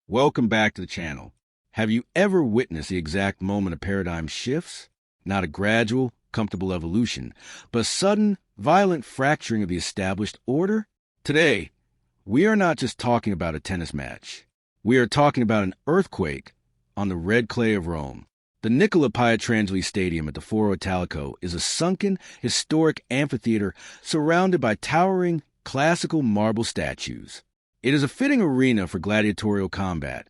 Welcome back to the channel. Have you ever witnessed the exact moment a paradigm shifts? Not a gradual, comfortable evolution, but a sudden, violent fracturing of the established order? Today, we are not just talking about a tennis match. We are talking about an earthquake on the red clay of Rome. The Nicola Pietrangeli Stadium at the Foro Italico is a sunken, historic amphitheater surrounded by towering, classical marble statues. It is a fitting arena for gladiatorial combat,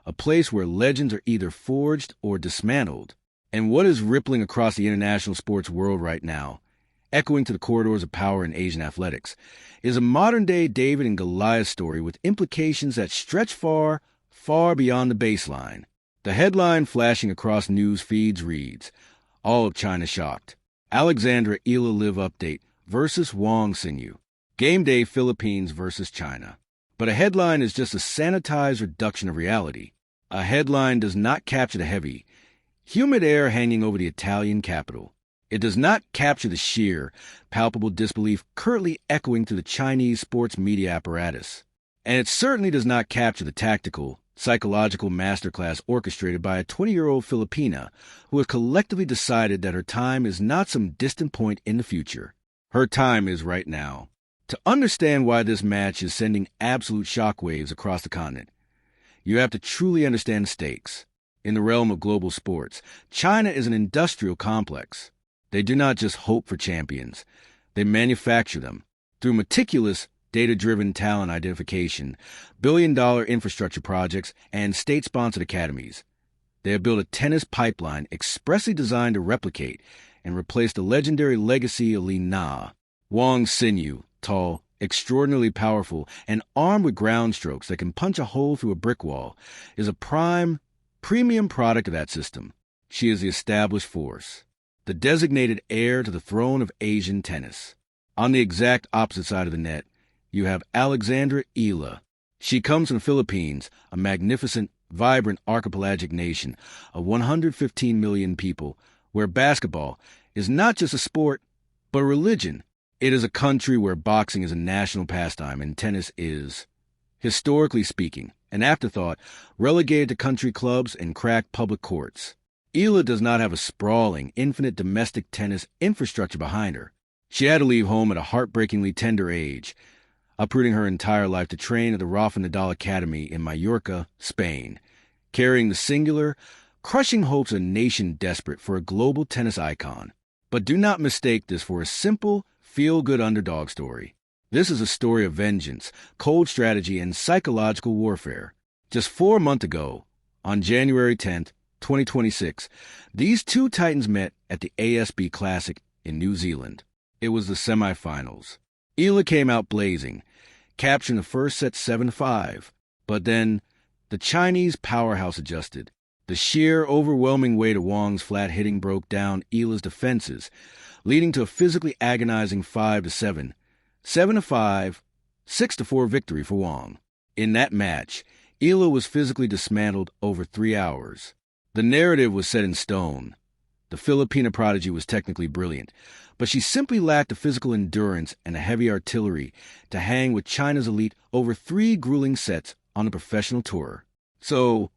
a place where legends are either forged or dismantled. And what is rippling across the international sports world right now, echoing to the corridors of power in Asian athletics, is a modern-day David and Goliath story with implications that stretch far, far beyond the baseline. The headline flashing across news feeds reads, "All of China shocked. Alexandra Eala Live Update versus Wang Xinyu. GameDay Philippines versus China." But a headline is just a sanitized reduction of reality. A headline does not capture the heavy, humid air hanging over the Italian capital. It does not capture the sheer, palpable disbelief currently echoing through the Chinese sports media apparatus. And it certainly does not capture the tactical, psychological masterclass orchestrated by a 20-year-old Filipina who has collectively decided that her time is not some distant point in the future. Her time is right now. To understand why this match is sending absolute shockwaves across the continent, you have to truly understand the stakes. In the realm of global sports, China is an industrial complex. They do not just hope for champions. They manufacture them. Through meticulous, data-driven talent identification, billion-dollar infrastructure projects, and state-sponsored academies, they have built a tennis pipeline expressly designed to replicate and replace the legendary legacy of Li Na. Wang Xinyu, tall, extraordinarily powerful, and armed with ground strokes that can punch a hole through a brick wall, is a premium product of that system. She is the established force, the designated heir to the throne of Asian tennis. On the exact opposite side of the net, you have Alexandra Eala. She comes from the Philippines, a magnificent, vibrant archipelagic nation of 115 million people, where basketball is not just a sport, but a religion. It is a country where boxing is a national pastime and tennis is, historically speaking, an afterthought relegated to country clubs and cracked public courts. Eala does not have a sprawling, infinite domestic tennis infrastructure behind her. She had to leave home at a heartbreakingly tender age, uprooting her entire life to train at the Rafa Nadal Academy in Mallorca, Spain, carrying the singular, crushing hopes of a nation desperate for a global tennis icon. But do not mistake this for a simple, feel-good underdog story. This is a story of vengeance, cold strategy, and psychological warfare. Just 4 months ago, on January 10th, 2026, these two titans met at the ASB Classic in New Zealand. It was the semifinals. Eala came out blazing, capturing the first set 7-5. But then, the Chinese powerhouse adjusted. The sheer, overwhelming weight of Wang's flat hitting broke down Eala's defenses, leading to a physically agonizing 5-7, 7-5, 6-4 victory for Wang. In that match, Eala was physically dismantled over 3 hours. The narrative was set in stone. The Filipina prodigy was technically brilliant, but she simply lacked the physical endurance and the heavy artillery to hang with China's elite over 3 grueling sets on the professional tour. So,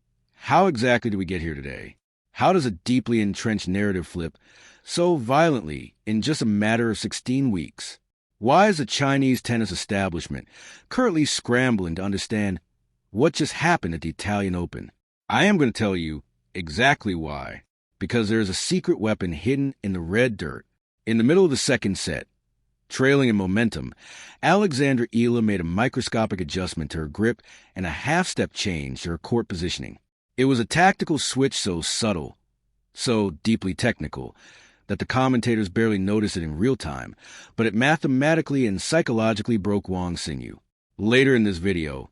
how exactly do we get here today? How does a deeply entrenched narrative flip so violently in just a matter of 16 weeks? Why is the Chinese tennis establishment currently scrambling to understand what just happened at the Italian Open? I am going to tell you exactly why. Because there is a secret weapon hidden in the red dirt. In the middle of the second set, trailing in momentum, Alexandra Eala made a microscopic adjustment to her grip and a half-step change to her court positioning. It was a tactical switch so subtle, so deeply technical, that the commentators barely noticed it in real time, but it mathematically and psychologically broke Wang Xinyu. Later in this video,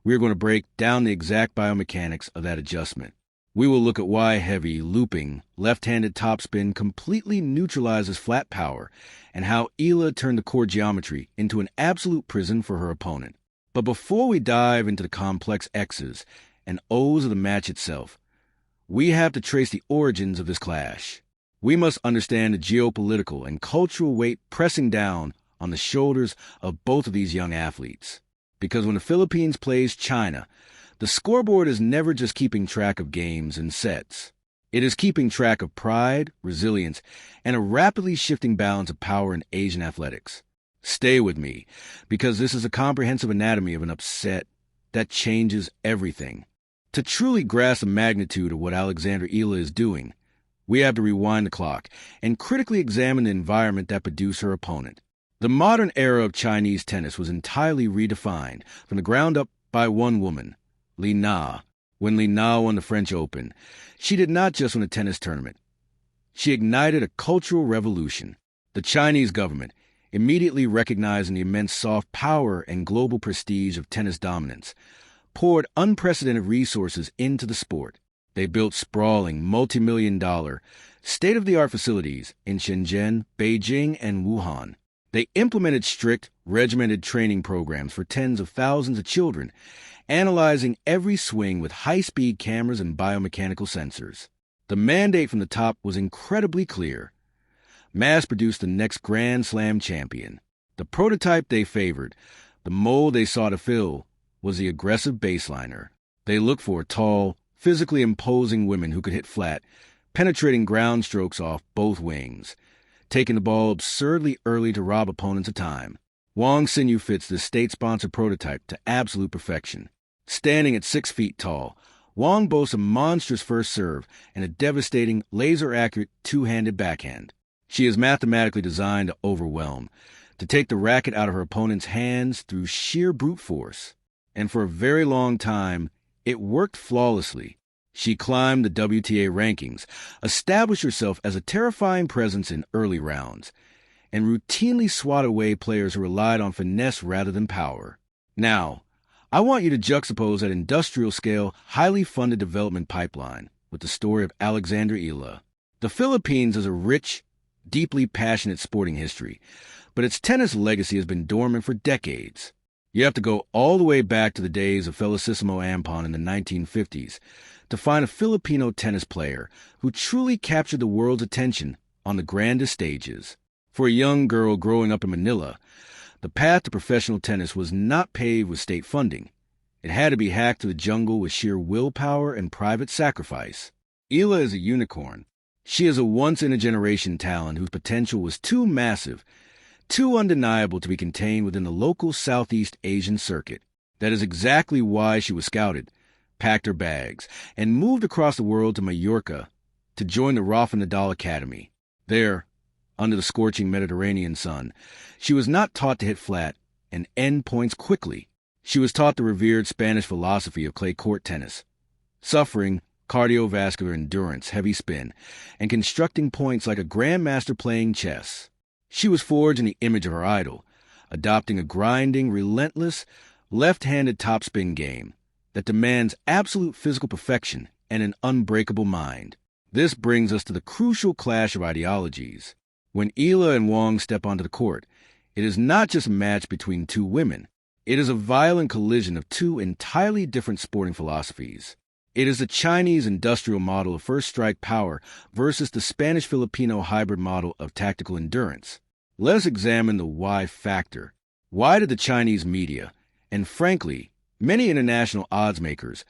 we are going to break down the exact biomechanics of that adjustment. We will look at why heavy, looping, left-handed topspin completely neutralizes flat power, and how Eala turned the court geometry into an absolute prison for her opponent. But before we dive into the complex X's and O's of the match itself, we have to trace the origins of this clash. We must understand the geopolitical and cultural weight pressing down on the shoulders of both of these young athletes. Because when the Philippines plays China, The scoreboard is never just keeping track of games and sets. It is keeping track of pride, resilience, and a rapidly shifting balance of power in Asian athletics. Stay with me, because this is a comprehensive anatomy of an upset that changes everything. To truly grasp the magnitude of what Alexandra Eala is doing, we have to rewind the clock and critically examine the environment that produced her opponent. The modern era of Chinese tennis was entirely redefined from the ground up by one woman, Li Na. When Li Na won the French Open, she did not just win a tennis tournament. She ignited a cultural revolution. The Chinese government, immediately recognizing the immense soft power and global prestige of tennis dominance, poured unprecedented resources into the sport. They built sprawling, multi-million-dollar, state-of-the-art facilities in Shenzhen, Beijing, and Wuhan. They implemented strict, regimented training programs for tens of thousands of children, analyzing every swing with high-speed cameras and biomechanical sensors. The mandate from the top was incredibly clear. Mass-produce the next Grand Slam champion. The prototype they favored, the mold they sought to fill, was the aggressive baseliner. They looked for tall, physically imposing women who could hit flat, penetrating ground strokes off both wings, taking the ball absurdly early to rob opponents of time. Wang Xinyu fits this state-sponsored prototype to absolute perfection. Standing at 6 feet tall, Wang boasts a monstrous first serve and a devastating, laser-accurate two-handed backhand. She is mathematically designed to overwhelm, to take the racket out of her opponent's hands through sheer brute force. And for a very long time, it worked flawlessly. She climbed the WTA rankings, established herself as a terrifying presence in early rounds, and routinely swatted away players who relied on finesse rather than power. Now, I want you to juxtapose that industrial-scale, highly funded development pipeline with the story of Alexandra Eala. The Philippines is a rich, deeply passionate sporting history, but its tennis legacy has been dormant for decades. You have to go all the way back to the days of Felicissimo Ampon in the 1950s to find a Filipino tennis player who truly captured the world's attention on the grandest stages. For a young girl growing up in Manila, the path to professional tennis was not paved with state funding. It had to be hacked to the jungle with sheer willpower and private sacrifice. Eala is a unicorn. She is a once-in-a-generation talent whose potential was too massive, too undeniable to be contained within the local Southeast Asian circuit. That is exactly why she was scouted, packed her bags, and moved across the world to Mallorca to join the Rafa Nadal Academy. There, under the scorching Mediterranean sun, she was not taught to hit flat and end points quickly. She was taught the revered Spanish philosophy of clay court tennis, suffering cardiovascular endurance, heavy spin, and constructing points like a grandmaster playing chess. She was forged in the image of her idol, adopting a grinding, relentless, left-handed topspin game that demands absolute physical perfection and an unbreakable mind. This brings us to the crucial clash of ideologies. When Eala and Wang step onto the court, it is not just a match between two women. It is a violent collision of two entirely different sporting philosophies. It is the Chinese industrial model of first-strike power versus the Spanish-Filipino hybrid model of tactical endurance. Let us examine the why factor. Why did the Chinese media, and frankly, many international odds makers,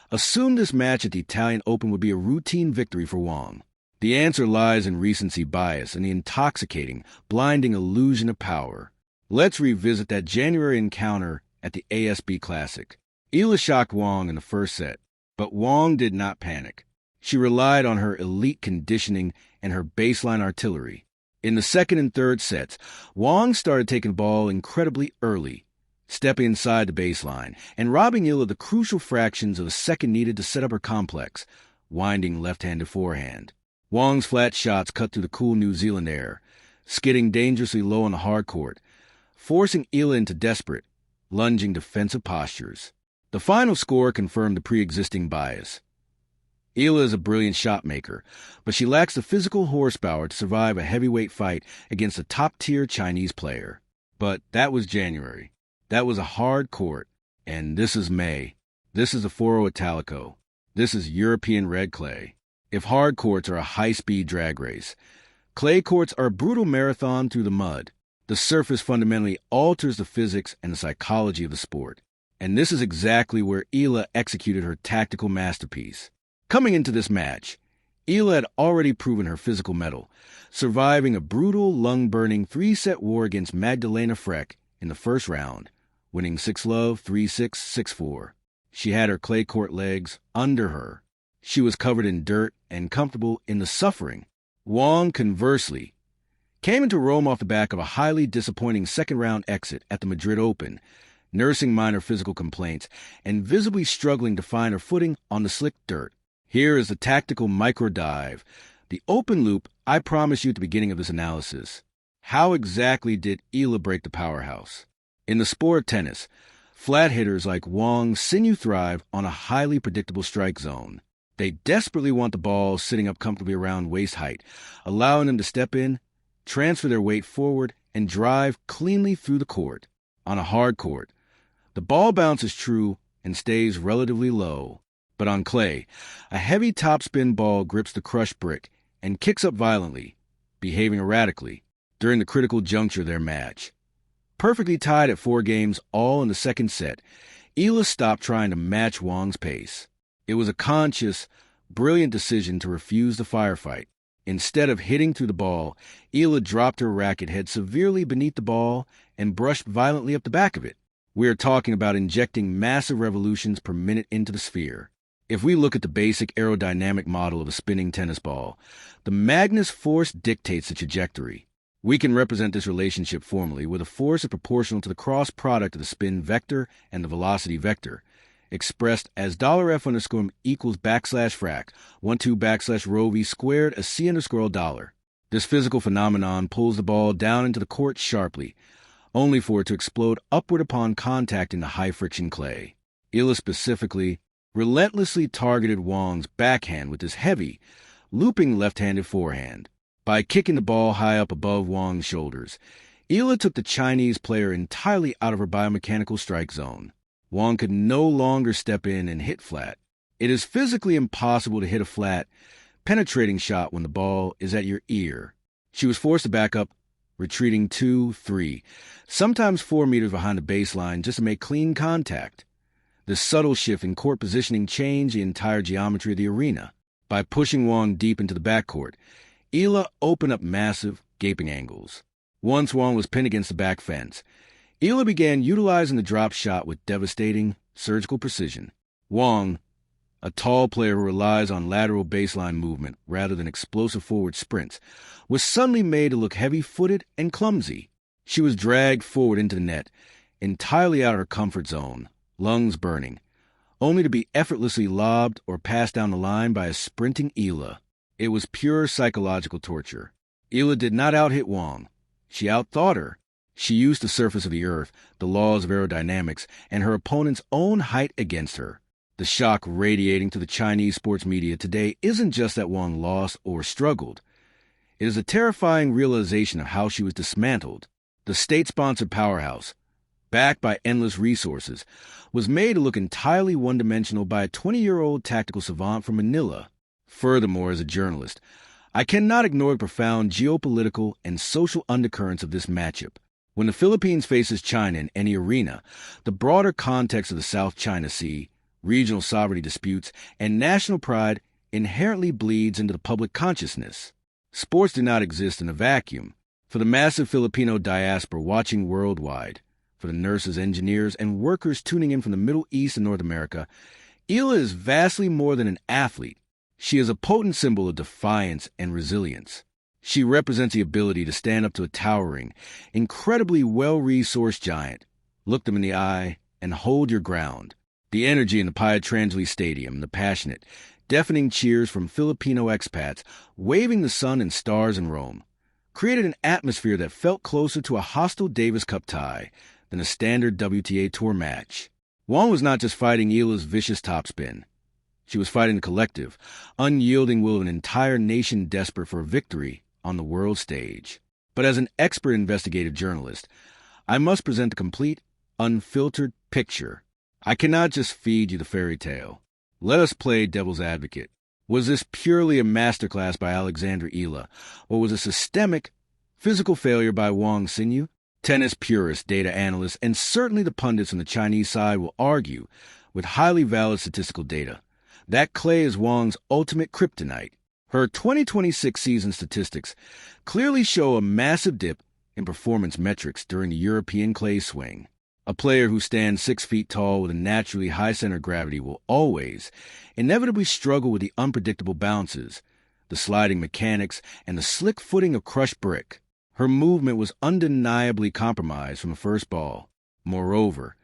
assume this match at the Italian Open would be a routine victory for Wang? The answer lies in recency bias and the intoxicating, blinding illusion of power. Let's revisit that January encounter at the ASB Classic. Eala shocked Wang in the first set, but Wang did not panic. She relied on her elite conditioning and her baseline artillery. In the second and third sets, Wang started taking the ball incredibly early, stepping inside the baseline and robbing Eala the crucial fractions of a second needed to set up her complex, winding left-handed forehand. Wang's flat shots cut through the cool New Zealand air, skidding dangerously low on the hard court, forcing Eala into desperate, lunging defensive postures. The final score confirmed the pre-existing bias. Eala is a brilliant shot maker, but she lacks the physical horsepower to survive a heavyweight fight against a top-tier Chinese player. But that was January. That was a hard court. And this is May. This is a Foro Italico. This is European red clay. If hard courts are a high-speed drag race, clay courts are a brutal marathon through the mud. The surface fundamentally alters the physics and the psychology of the sport. And this is exactly where Eala executed her tactical masterpiece. Coming into this match, Eala had already proven her physical mettle, surviving a brutal, lung-burning 3-set war against Magdalena Freck in the first round, winning 6-love, 3-6, 6-4. She had her clay court legs under her. She was covered in dirt and comfortable in the suffering. Wang, conversely, came into Rome off the back of a highly disappointing second-round exit at the Madrid Open, nursing minor physical complaints and visibly struggling to find her footing on the slick dirt. Here is the tactical micro-dive, the open loop I promised you at the beginning of this analysis. How exactly did Eala break the powerhouse? In the sport of tennis, flat hitters like Wang Xinyu thrive on a highly predictable strike zone. They desperately want the ball sitting up comfortably around waist height, allowing them to step in, transfer their weight forward, and drive cleanly through the court. On a hard court, the ball bounces true and stays relatively low. But on clay, a heavy topspin ball grips the crushed brick and kicks up violently, behaving erratically during the critical juncture of their match. Perfectly tied at 4 games all in the second set, Eala stopped trying to match Wang's pace. It was a conscious, brilliant decision to refuse the firefight. Instead of hitting through the ball, Eala dropped her racket head severely beneath the ball and brushed violently up the back of it. We are talking about injecting massive revolutions per minute into the sphere. If we look at the basic aerodynamic model of a spinning tennis ball, the Magnus force dictates the trajectory. We can represent this relationship formally with a force proportional to the cross product of the spin vector and the velocity vector, expressed as $F_ equals \frac 12 \/ rho v squared a C_$. This physical phenomenon pulls the ball down into the court sharply, only for it to explode upward upon contact in the high-friction clay. Eala specifically relentlessly targeted Wang's backhand with his heavy, looping left-handed forehand. By kicking the ball high up above Wang's shoulders, Eala took the Chinese player entirely out of her biomechanical strike zone. Wang could no longer step in and hit flat. It is physically impossible to hit a flat, penetrating shot when the ball is at your ear. She was forced to back up, retreating 2, 3, sometimes 4 meters behind the baseline just to make clean contact. This subtle shift in court positioning changed the entire geometry of the arena. By pushing Wang deep into the backcourt, Eala opened up massive, gaping angles. Once Wang was pinned against the back fence, Eala began utilizing the drop shot with devastating, surgical precision. Wang, a tall player who relies on lateral baseline movement rather than explosive forward sprints, was suddenly made to look heavy-footed and clumsy. She was dragged forward into the net, entirely out of her comfort zone, lungs burning, only to be effortlessly lobbed or passed down the line by a sprinting Eala. It was pure psychological torture. Eala did not out-hit Wang. She out-thought her. She used the surface of the earth, the laws of aerodynamics, and her opponent's own height against her. The shock radiating to the Chinese sports media today isn't just that Wang lost or struggled. It is a terrifying realization of how she was dismantled. The state-sponsored powerhouse, backed by endless resources, was made to look entirely one-dimensional by a 20-year-old tactical savant from Manila. Furthermore, as a journalist, I cannot ignore the profound geopolitical and social undercurrents of this matchup. When the Philippines faces China in any arena, the broader context of the South China Sea, regional sovereignty disputes, and national pride inherently bleeds into the public consciousness. Sports do not exist in a vacuum. For the massive Filipino diaspora watching worldwide, for the nurses, engineers, and workers tuning in from the Middle East and North America, Eala is vastly more than an athlete. She is a potent symbol of defiance and resilience. She represents the ability to stand up to a towering, incredibly well-resourced giant, look them in the eye, and hold your ground. The energy in the Pietrangeli Stadium, the passionate, deafening cheers from Filipino expats waving the sun and stars in Rome, created an atmosphere that felt closer to a hostile Davis Cup tie than a standard WTA Tour match. Wang was not just fighting Eala's vicious topspin. She was fighting the collective, unyielding will of an entire nation desperate for a victory on the world stage. But as an expert investigative journalist, I must present the complete, unfiltered picture. I cannot just feed you the fairy tale. Let us play devil's advocate. Was this purely a masterclass by Alexandra Eala, or was a systemic, physical failure by Wang Xinyu? Tennis purists, data analysts, and certainly the pundits on the Chinese side will argue, with highly valid statistical data, that clay is Wang's ultimate kryptonite. Her 2026 season statistics clearly show a massive dip in performance metrics during the European clay swing. A player who stands 6 feet tall with a naturally high center of gravity will always, inevitably struggle with the unpredictable bounces, the sliding mechanics, and the slick footing of crushed brick. Her movement was undeniably compromised from the first ball. Moreover,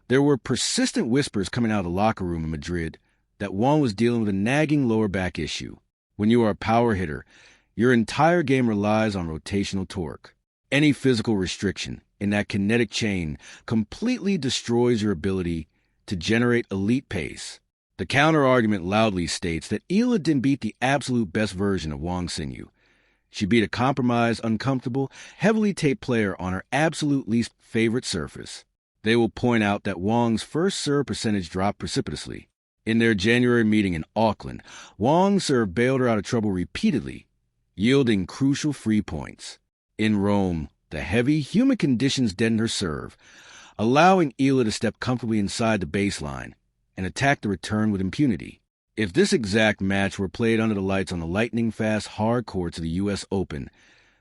there were persistent whispers coming out of the locker room in Madrid that Wang was dealing with a nagging lower back issue. When you are a power hitter, your entire game relies on rotational torque. Any physical restriction in that kinetic chain completely destroys your ability to generate elite pace. The counter-argument loudly states that Eala didn't beat the absolute best version of Wang Xinyu. She beat a compromised, uncomfortable, heavily taped player on her absolute least favorite surface. They will point out that Wang's first serve percentage dropped precipitously. In their January meeting in Auckland, Wang's serve bailed her out of trouble repeatedly, yielding crucial free points. In Rome, the heavy, humid conditions deadened her serve, allowing Eala to step comfortably inside the baseline and attack the return with impunity. If this exact match were played under the lights on the lightning-fast hard courts of the U.S. Open,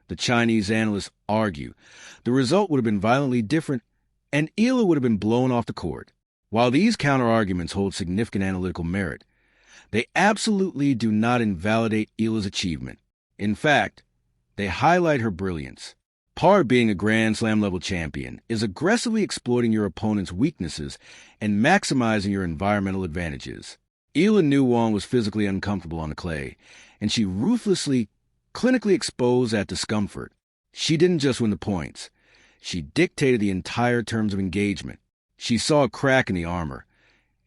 the Chinese analysts argue, the result would have been violently different and Eala would have been blown off the court. While these counter-arguments hold significant analytical merit, they absolutely do not invalidate Eala's achievement. In fact, they highlight her brilliance. Part of being a Grand Slam-level champion is aggressively exploiting your opponent's weaknesses and maximizing your environmental advantages. Eala knew Wang was physically uncomfortable on the clay, and she ruthlessly, clinically exposed that discomfort. She didn't just win the points. She dictated the entire terms of engagement. She saw a crack in the armor,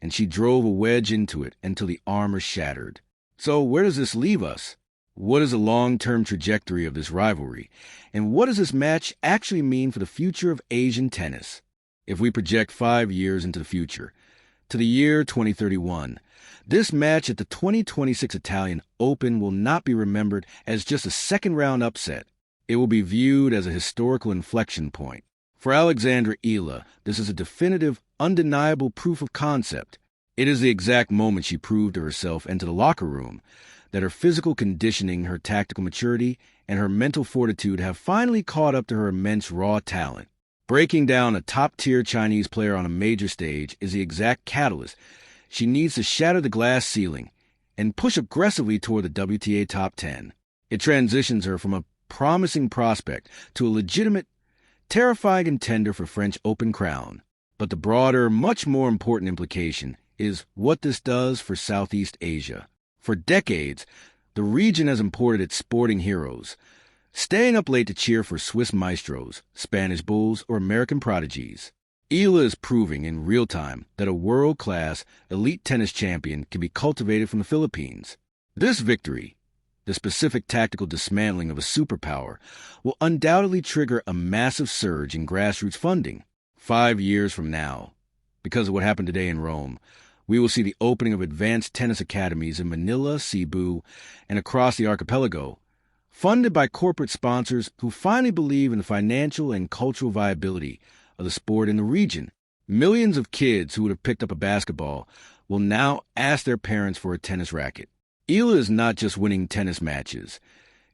and she drove a wedge into it until the armor shattered. So where does this leave us? What is the long-term trajectory of this rivalry? And what does this match actually mean for the future of Asian tennis? If we project 5 years into the future, to the year 2031, this match at the 2026 Italian Open will not be remembered as just a second-round upset. It will be viewed as a historical inflection point. For Alexandra Eala, this is a definitive, undeniable proof of concept. It is the exact moment she proved to herself and to the locker room that her physical conditioning, her tactical maturity, and her mental fortitude have finally caught up to her immense raw talent. Breaking down a top-tier Chinese player on a major stage is the exact catalyst she needs to shatter the glass ceiling and push aggressively toward the WTA top 10. It transitions her from a promising prospect to a legitimate, terrifying contender for French Open crown. But the broader, much more important implication is what this does for Southeast Asia. For decades, the region has imported its sporting heroes, staying up late to cheer for Swiss maestros, Spanish bulls, or American prodigies. Eala is proving in real time that a world-class, elite tennis champion can be cultivated from the Philippines. This victory, the specific tactical dismantling of a superpower, will undoubtedly trigger a massive surge in grassroots funding. 5 years from now, because of what happened today in Rome, we will see the opening of advanced tennis academies in Manila, Cebu, and across the archipelago, funded by corporate sponsors who finally believe in the financial and cultural viability of the sport in the region. Millions of kids who would have picked up a basketball will now ask their parents for a tennis racket. Eala is not just winning tennis matches.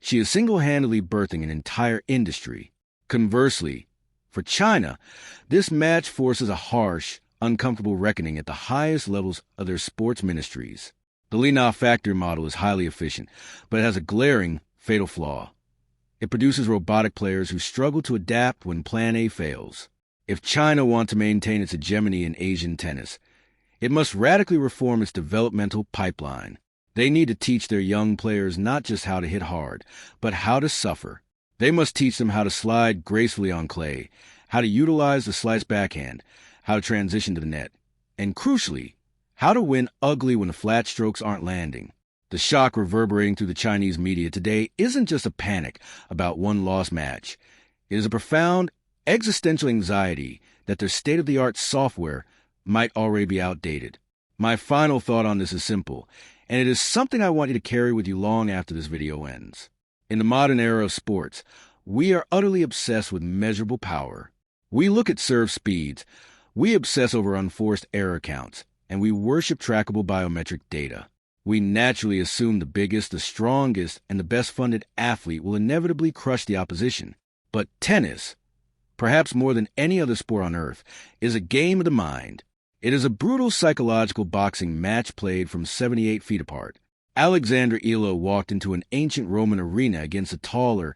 She is single-handedly birthing an entire industry. Conversely, for China, this match forces a harsh, uncomfortable reckoning at the highest levels of their sports ministries. The Li-Na factory model is highly efficient, but it has a glaring, fatal flaw. It produces robotic players who struggle to adapt when Plan A fails. If China wants to maintain its hegemony in Asian tennis, it must radically reform its developmental pipeline. They need to teach their young players not just how to hit hard, but how to suffer. They must teach them how to slide gracefully on clay, how to utilize the slice backhand, how to transition to the net, and crucially, how to win ugly when the flat strokes aren't landing. The shock reverberating through the Chinese media today isn't just a panic about one lost match. It is a profound existential anxiety that their state-of-the-art software might already be outdated. My final thought on this is simple, and it is something I want you to carry with you long after this video ends. In the modern era of sports, we are utterly obsessed with measurable power. We look at serve speeds, we obsess over unforced error counts, and we worship trackable biometric data. We naturally assume the biggest, the strongest, and the best-funded athlete will inevitably crush the opposition. But tennis, perhaps more than any other sport on earth, is a game of the mind. It is a brutal psychological boxing match played from 78 feet apart. Alexandra Eala walked into an ancient Roman arena against a taller,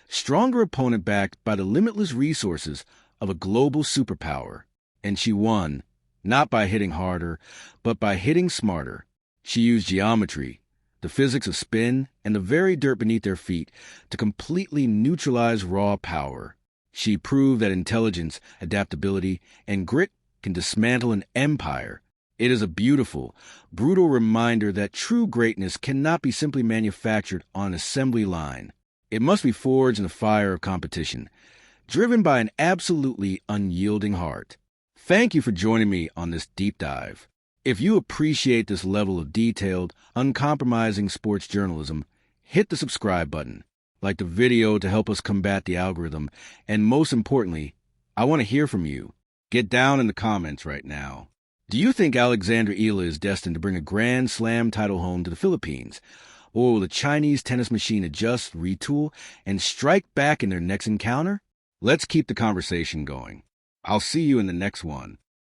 stronger opponent backed by the limitless resources of a global superpower. And she won, not by hitting harder, but by hitting smarter. She used geometry, the physics of spin, and the very dirt beneath their feet to completely neutralize raw power. She proved that intelligence, adaptability, and grit can dismantle an empire. It is a beautiful, brutal reminder that true greatness cannot be simply manufactured on an assembly line. It must be forged in the fire of competition, driven by an absolutely unyielding heart. Thank you for joining me on this deep dive. If you appreciate this level of detailed, uncompromising sports journalism, hit the subscribe button, like the video to help us combat the algorithm, and most importantly, I want to hear from you. Get down in the comments right now. Do you think Alexandra Eala is destined to bring a Grand Slam title home to the Philippines? Or will the Chinese tennis machine adjust, retool, and strike back in their next encounter? Let's keep the conversation going. I'll see you in the next one.